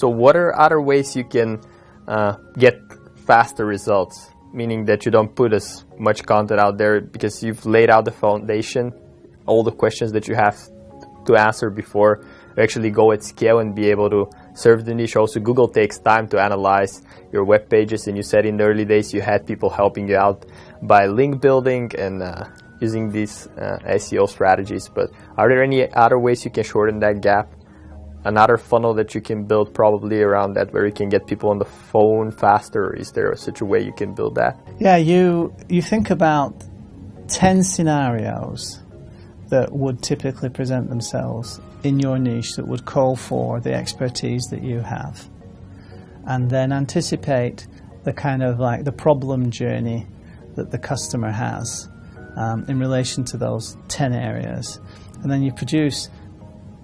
So what are other ways you can get faster results? Meaning that you don't put as much content out there because you've laid out the foundation, all the questions that you have to answer before you actually go at scale and be able to serve the niche. Also, Google takes time to analyze your web pages, and you said in the early days you had people helping you out by link building and using these SEO strategies. But are there any other ways you can shorten that gap? Another funnel that you can build probably around that where you can get people on the phone faster? Is there such a way you can build that? Yeah, you think about 10 scenarios that would typically present themselves in your niche that would call for the expertise that you have, and then anticipate the kind of like the problem journey that the customer has in relation to those 10 areas. And then you produce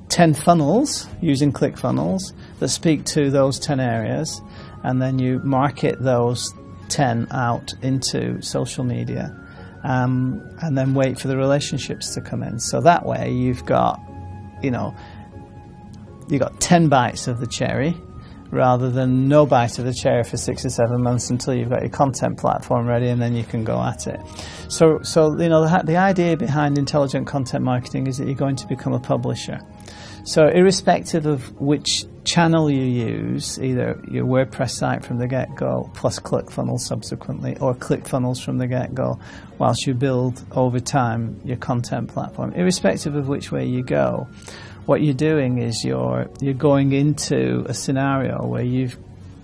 10 funnels using ClickFunnels that speak to those 10 areas, and then you market those 10 out into social media, and then wait for the relationships to come in. So that way you've got 10 bites of the cherry rather than no bite of the cherry for 6 or 7 months until you've got your content platform ready, and then you can go at it. So the idea behind intelligent content marketing is that you're going to become a publisher. So irrespective of which channel you use, either your WordPress site from the get-go plus ClickFunnels subsequently, or ClickFunnels from the get-go whilst you build over time your content platform, irrespective of which way you go, what you're doing is you're going into a scenario where you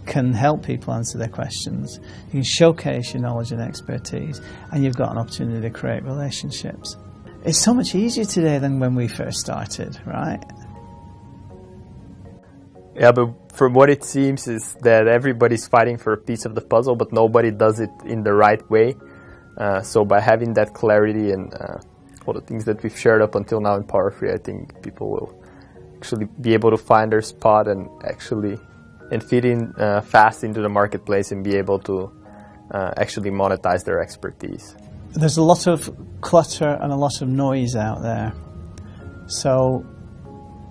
can help people answer their questions, you can showcase your knowledge and expertise, and you've got an opportunity to create relationships. It's so much easier today than when we first started, right? Yeah, but from what it seems is that everybody's fighting for a piece of the puzzle, but nobody does it in the right way. So by having that clarity and all the things that we've shared up until now in Power Free, I think people will actually be able to find their spot and fit in fast into the marketplace and be able to actually monetize their expertise. There's a lot of clutter and a lot of noise out there. So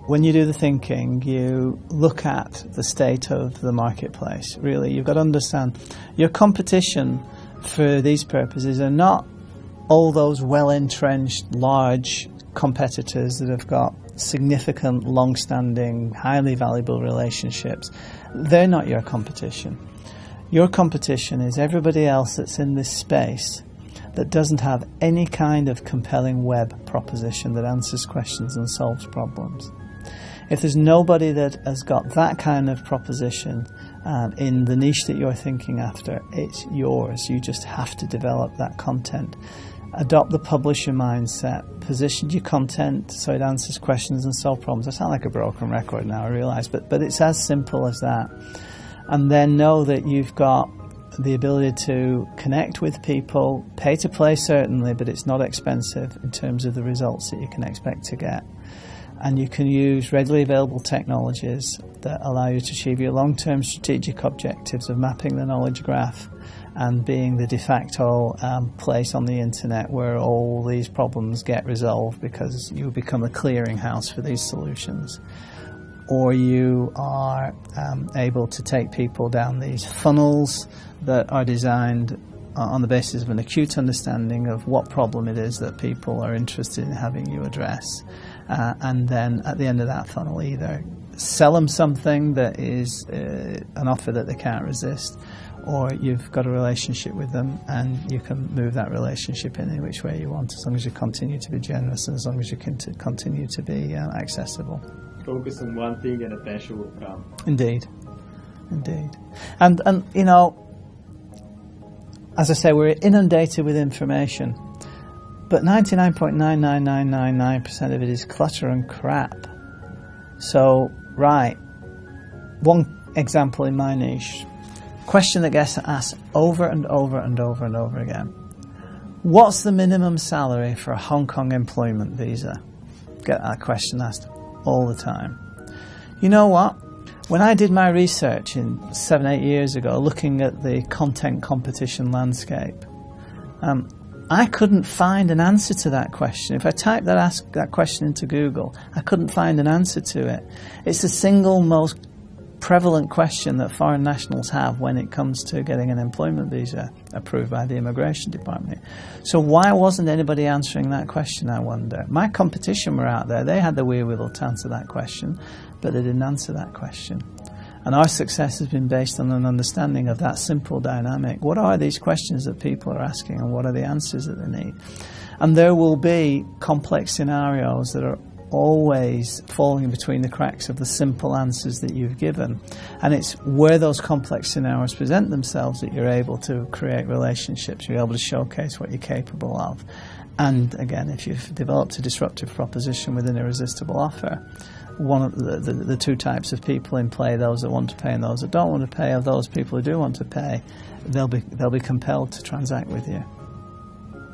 when you do the thinking, you look at the state of the marketplace. Really, you've got to understand your competition for these purposes are not all those well-entrenched, large competitors that have got significant, long-standing, highly valuable relationships. They're not your competition. Your competition is everybody else that's in this space that doesn't have any kind of compelling web proposition that answers questions and solves problems. If there's nobody that has got that kind of proposition in the niche that you're thinking after, it's yours. You just have to develop that content. Adopt the publisher mindset. Position your content so it answers questions and solves problems. I sound like a broken record now, I realise, but it's as simple as that. And then know that you've got the ability to connect with people, pay to play certainly, but it's not expensive in terms of the results that you can expect to get. And you can use readily available technologies that allow you to achieve your long-term strategic objectives of mapping the knowledge graph and being the de facto place on the internet where all these problems get resolved because you become a clearinghouse for these solutions. Or you are able to take people down these funnels that are designed on the basis of an acute understanding of what problem it is that people are interested in having you address. And then at the end of that funnel, either sell them something that is an offer that they can't resist, or you've got a relationship with them and you can move that relationship in any which way you want, as long as you continue to be generous and as long as you can continue to be accessible. Focus on one thing and attention will come. Indeed. And you know, as I say, we're inundated with information, but 99.99999% of it is clutter and crap. So, right, one example in my niche, question that gets asked over and over and over and over again. What's the minimum salary for a Hong Kong employment visa? Get that question asked all the time. You know what? When I did my research 7-8 years ago, looking at the content competition landscape, I couldn't find an answer to that question. If I typed that question into Google, I couldn't find an answer to it. It's the single most prevalent question that foreign nationals have when it comes to getting an employment visa approved by the Immigration Department. So why wasn't anybody answering that question, I wonder? My competition were out there. They had the wherewithal to answer that question, but they didn't answer that question. And our success has been based on an understanding of that simple dynamic. What are these questions that people are asking, and what are the answers that they need? And there will be complex scenarios that are always falling between the cracks of the simple answers that you've given. And it's where those complex scenarios present themselves that you're able to create relationships, you're able to showcase what you're capable of. And again, if you've developed a disruptive proposition with an irresistible offer, one of the two types of people in play, those that want to pay and those that don't want to pay, of those people who do want to pay, they'll be compelled to transact with you.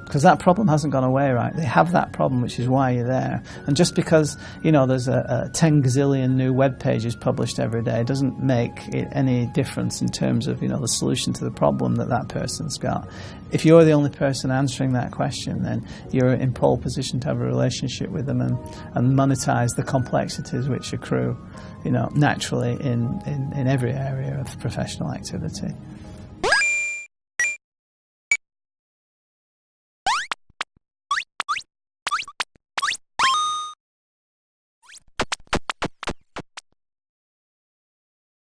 Because that problem hasn't gone away, right? They have that problem, which is why you're there. And just because, there's a 10 gazillion new web pages published every day doesn't make it any difference in terms of, the solution to the problem that person's got. If you're the only person answering that question, then you're in pole position to have a relationship with them and monetize the complexities which accrue, naturally in every area of professional activity.